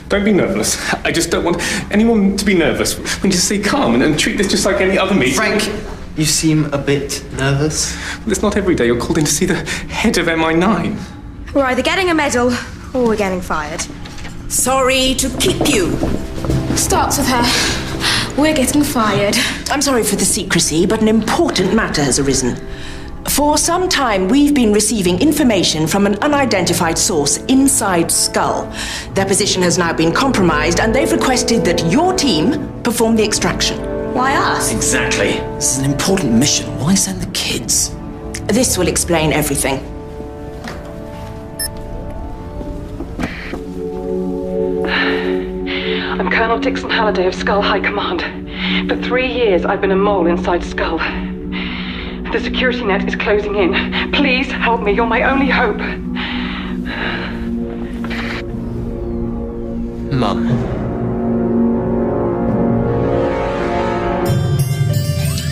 Don't be nervous. I just don't want anyone to be nervous. We just stay calm and treat this just like any other meeting. Frank, you seem a bit nervous. Well, it's not every day you're called in to see the head of MI9. We're either getting a medal or we're getting fired. Sorry to keep you. Starts with her. We're getting fired. I'm sorry for the secrecy, but an important matter has arisen. For some time, we've been receiving information from an unidentified source inside Skull. Their position has now been compromised, and they've requested that your team perform the extraction. Why us? Exactly. This is an important mission. Why send the kids? This will explain everything. I'm Colonel Dixon Halliday of Skull High Command. For 3 years, I've been a mole inside Skull. The security net is closing in. Please help me. You're my only hope. Mum.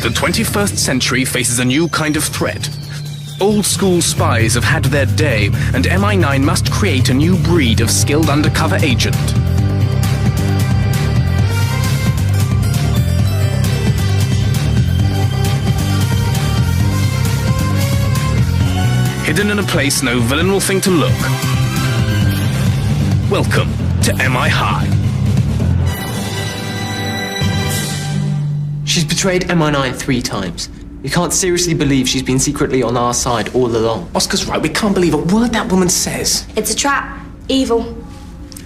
The 21st century faces a new kind of threat. Old school spies have had their day, and MI9 must create a new breed of skilled undercover agent. Hidden in a place no villain will think to look. Welcome to MI High. She's betrayed MI9 3 times. You can't seriously believe she's been secretly on our side all along. Oscar's right. We can't believe a word that woman says. It's a trap. Evil.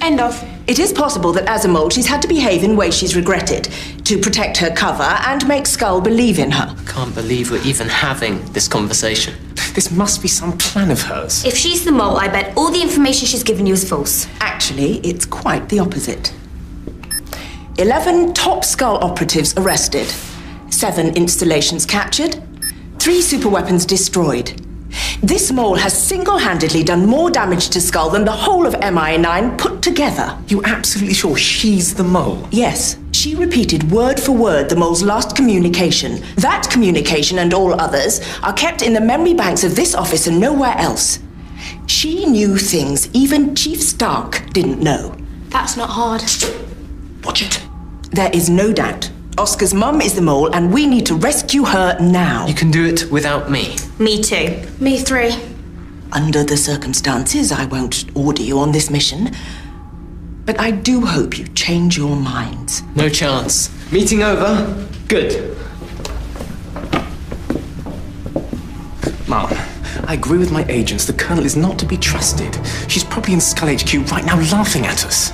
End of. It is possible that as a mole, she's had to behave in ways she's regretted to protect her cover and make Skull believe in her. Can't believe we're even having this conversation. This must be some plan of hers. If she's the mole, I bet all the information she's given you is false. Actually, it's quite the opposite. 11 top Skull operatives arrested, 7 installations captured, 3 superweapons destroyed. This mole has single-handedly done more damage to Skull than the whole of MI9 put together. You're absolutely sure she's the mole? Yes. She repeated word for word the mole's last communication. That communication and all others are kept in the memory banks of this office and nowhere else. She knew things even Chief Stark didn't know. That's not hard. Watch it. There is no doubt. Oscar's mum is the mole, and we need to rescue her now. You can do it without me. Me too. Me 3. Under the circumstances, I won't order you on this mission. But I do hope you change your minds. No chance. Meeting over. Good. Mum, I agree with my agents. The Colonel is not to be trusted. She's probably in Skull HQ right now laughing at us.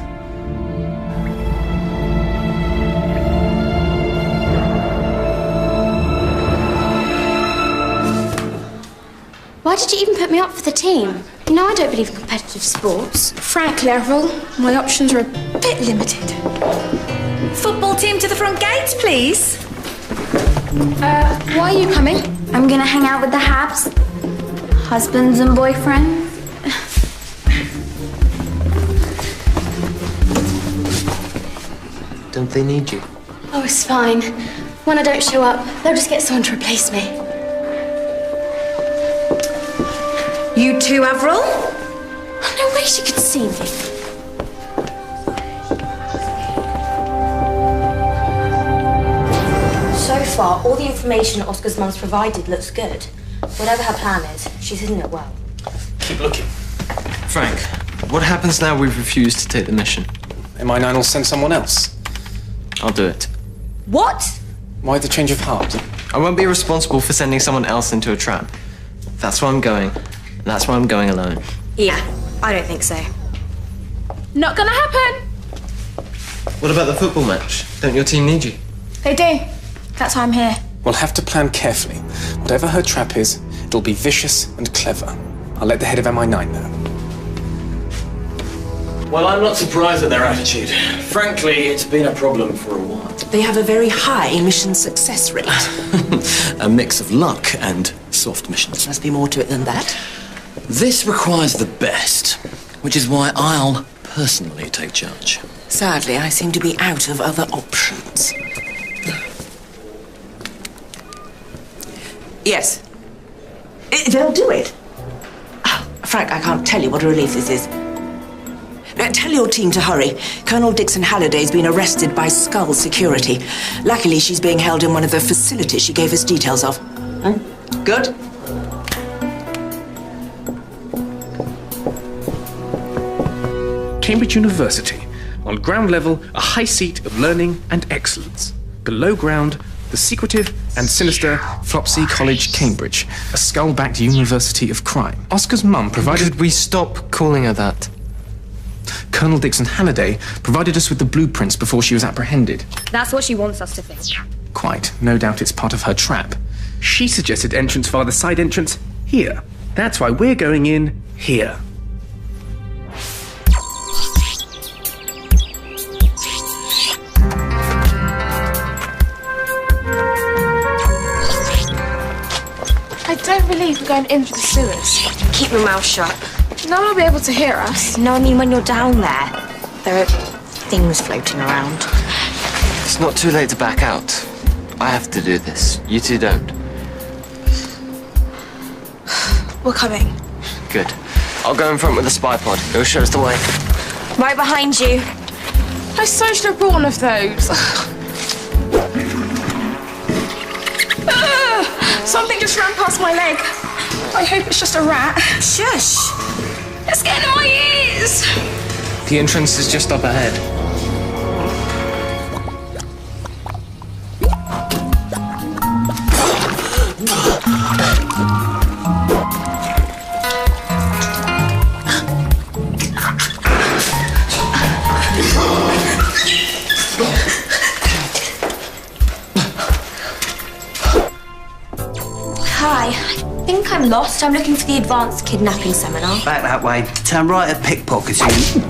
Why did you even put me up for the team? You know I don't believe in competitive sports. Frankly, Avril, my options are a bit limited. Football team to the front gates, please. Why are you coming? I'm gonna hang out with the Habs. Husbands and boyfriends. Don't they need you? Oh, it's fine. When I don't show up, they'll just get someone to replace me. You too, Avril? Oh, no way she could see me. So far, all the information Oscar's mum's provided looks good. Whatever her plan is, she's hidden it well. Keep looking. Frank, what happens now we've refused to take the mission? MI9 will send someone else. I'll do it. What? Why the change of heart? I won't be responsible for sending someone else into a trap. That's where I'm going. And that's why I'm going alone. Yeah, I don't think so. Not gonna happen. What about the football match? Don't your team need you? They do. That's why I'm here. We'll have to plan carefully. Whatever her trap is, it'll be vicious and clever. I'll let the head of MI9 know. Well, I'm not surprised at their attitude. Frankly, it's been a problem for a while. They have a very high mission success rate. A mix of luck and soft missions. Must be more to it than that. This requires the best, which is why I'll personally take charge. Sadly, I seem to be out of other options. Yes. They'll do it. Oh, Frank, I can't tell you what a relief this is. Tell your team to hurry. Colonel Dixon Halliday's been arrested by Skull Security. Luckily, she's being held in one of the facilities she gave us details of. Good? Cambridge University. On ground level, a high seat of learning and excellence. Below ground, the secretive and sinister Flopsy College, Cambridge, a skull-backed university of crime. Oscar's mum provided... Could we stop calling her that? Colonel Dixon Halliday provided us with the blueprints before she was apprehended. That's what she wants us to think. Quite. No doubt it's part of her trap. She suggested entrance via the side entrance here. That's why we're going in here. I don't believe we're going into the sewers. Keep your mouth shut. No one will be able to hear us. No, I mean when you're down there. There are things floating around. It's not too late to back out. I have to do this. You two don't. We're coming. Good. I'll go in front with the spy pod. It'll show us the way. Right behind you. I so should have brought one of those. Something just ran past my leg. I hope it's just a rat. Shush. It's getting in my ears. The entrance is just up ahead. Hi. I think I'm lost. I'm looking for the advanced kidnapping seminar. Back that way. Turn right at pickpocketing.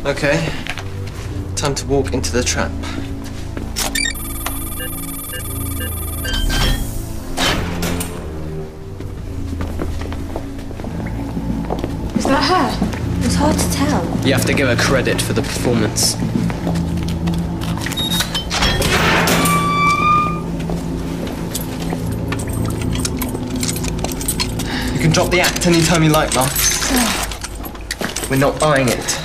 Okay. Time to walk into the trap. Is that her? It's hard to tell. You have to give her credit for the performance. You can drop the act anytime you like, Mark. We're not buying it.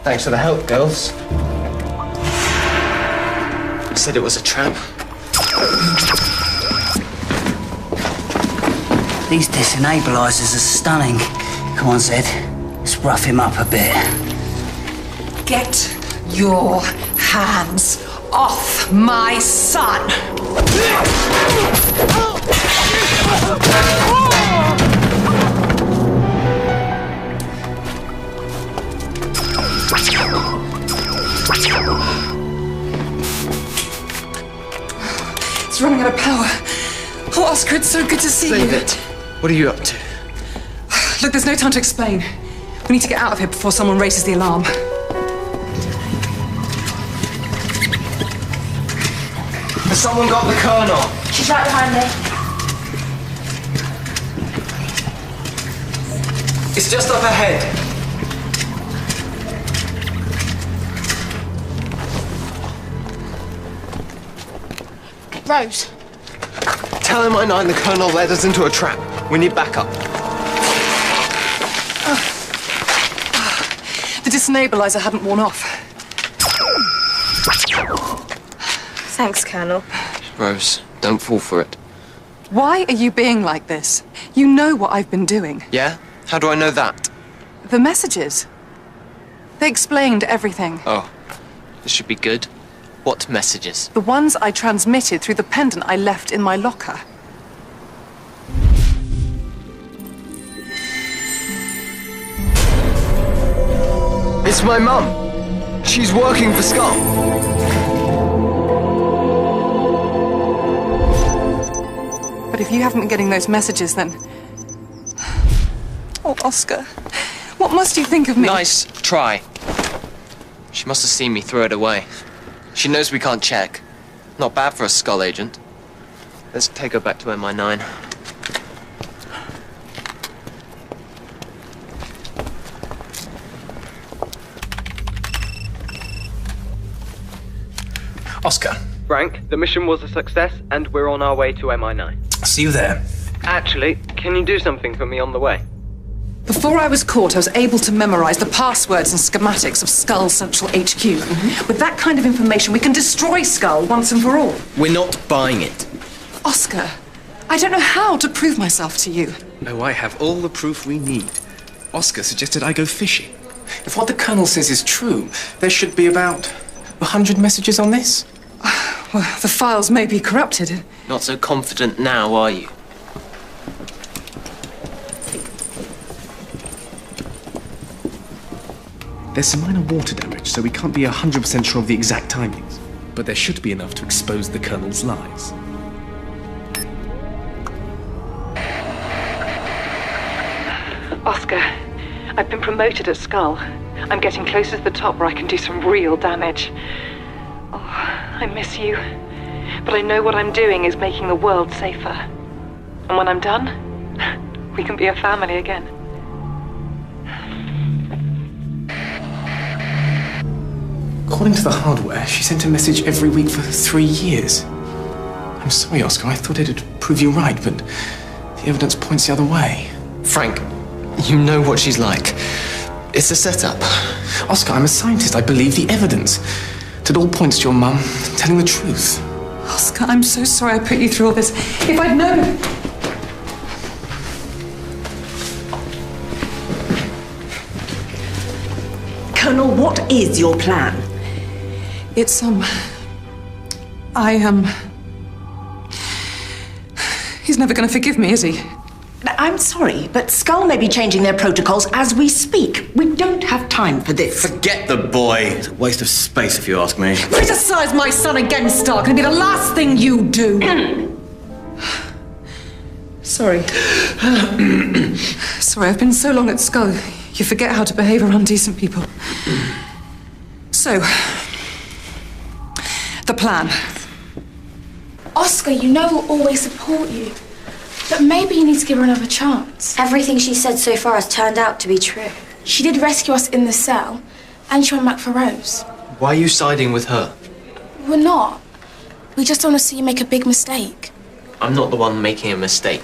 Thanks for the help, girls. You said it was a trap. These disenabilizers are stunning. Come on, Zed. Let's rough him up a bit. Get your hands off my son! It's running out of power. Oh, Oscar, it's so good to see you. Save it. What are you up to? Look, there's no time to explain. We need to get out of here before someone raises the alarm. Has someone got the colonel? She's right behind me. It's just up ahead. Rose. Tell MI9 the colonel led us into a trap. We need backup. The disenabilizer hadn't worn off. Thanks, Colonel. Rose, don't fall for it. Why are you being like this? You know what I've been doing. Yeah? How do I know that? The messages. They explained everything. Oh, this should be good. What messages? The ones I transmitted through the pendant I left in my locker. It's my mum. She's working for Skull. But if you haven't been getting those messages, then... Oh, Oscar, what must you think of me? Nice try. She must have seen me throw it away. She knows we can't check. Not bad for a Skull agent. Let's take her back to MI9. Oscar. Frank, the mission was a success, and we're on our way to MI9. See you there. Actually, can you do something for me on the way? Before I was caught, I was able to memorize the passwords and schematics of Skull Central HQ. With that kind of information, we can destroy Skull once and for all. We're not buying it. Oscar, I don't know how to prove myself to you. Oh, I have all the proof we need. Oscar suggested I go fishing. If what the Colonel says is true, there should be about 100 messages on this. Well, the files may be corrupted. Not so confident now, are you? There's some minor water damage, so we can't be 100% sure of the exact timings. But there should be enough to expose the Colonel's lies. Oscar, I've been promoted at Skull. I'm getting closer to the top where I can do some real damage. Oh, I miss you. But I know what I'm doing is making the world safer. And when I'm done, we can be a family again. According to the hardware, she sent a message every week for 3 years. I'm sorry, Oscar. I thought it'd prove you right, but the evidence points the other way. Frank, you know what she's like. It's a setup. Oscar, I'm a scientist. I believe the evidence. It all points to your mum telling the truth. Oscar, I'm so sorry I put you through all this. If I'd known... Colonel, what is your plan? It's, He's never going to forgive me, is he? I'm sorry, but Skull may be changing their protocols as we speak. We don't have time for this. Forget the boy. It's a waste of space, if you ask me. Criticize my son again, Stark, and it'll be the last thing you do. Sorry. Sorry, I've been so long at Skull, you forget how to behave around decent people. So, the plan. Oscar, you know we'll always support you. But maybe you need to give her another chance. Everything she said so far has turned out to be true. She did rescue us in the cell, and she went back for Rose. Why are you siding with her? We're not. We just don't want to see you make a big mistake. I'm not the one making a mistake.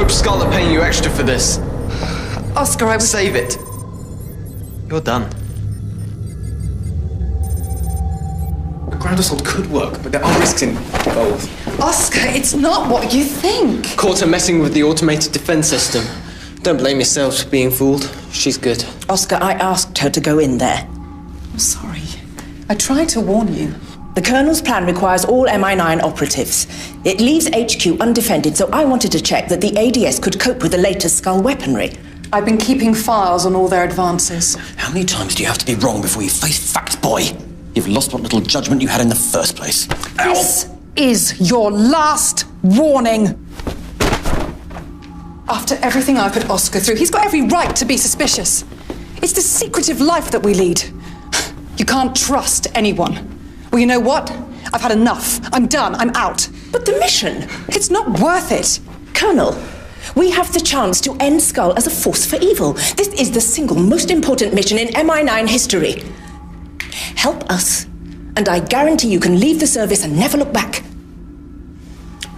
Skull are paying you extra for this. Oscar, I was... Save it. You're done. A ground assault could work, but there are risks involved. Oscar, it's not what you think. Caught her messing with the automated defense system. Don't blame yourself for being fooled. She's good. Oscar, I asked her to go in there. I'm sorry. I tried to warn you. The Colonel's plan requires all MI9 operatives. It leaves HQ undefended, so I wanted to check that the ADS could cope with the latest Skull weaponry. I've been keeping files on all their advances. How many times do you have to be wrong before you face facts, boy? You've lost what little judgment you had in the first place. Ow. This is your last warning. After everything I put Oscar through, he's got every right to be suspicious. It's the secretive life that we lead. You can't trust anyone. Well, you know what? I've had enough. I'm done. I'm out. But the mission? It's not worth it. Colonel, we have the chance to end Skull as a force for evil. This is the single most important mission in MI9 history. Help us, and I guarantee you can leave the service and never look back.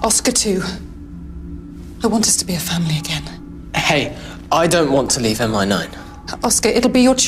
Oscar, too. I want us to be a family again. Hey, I don't want to leave MI9. Oscar, it'll be your choice.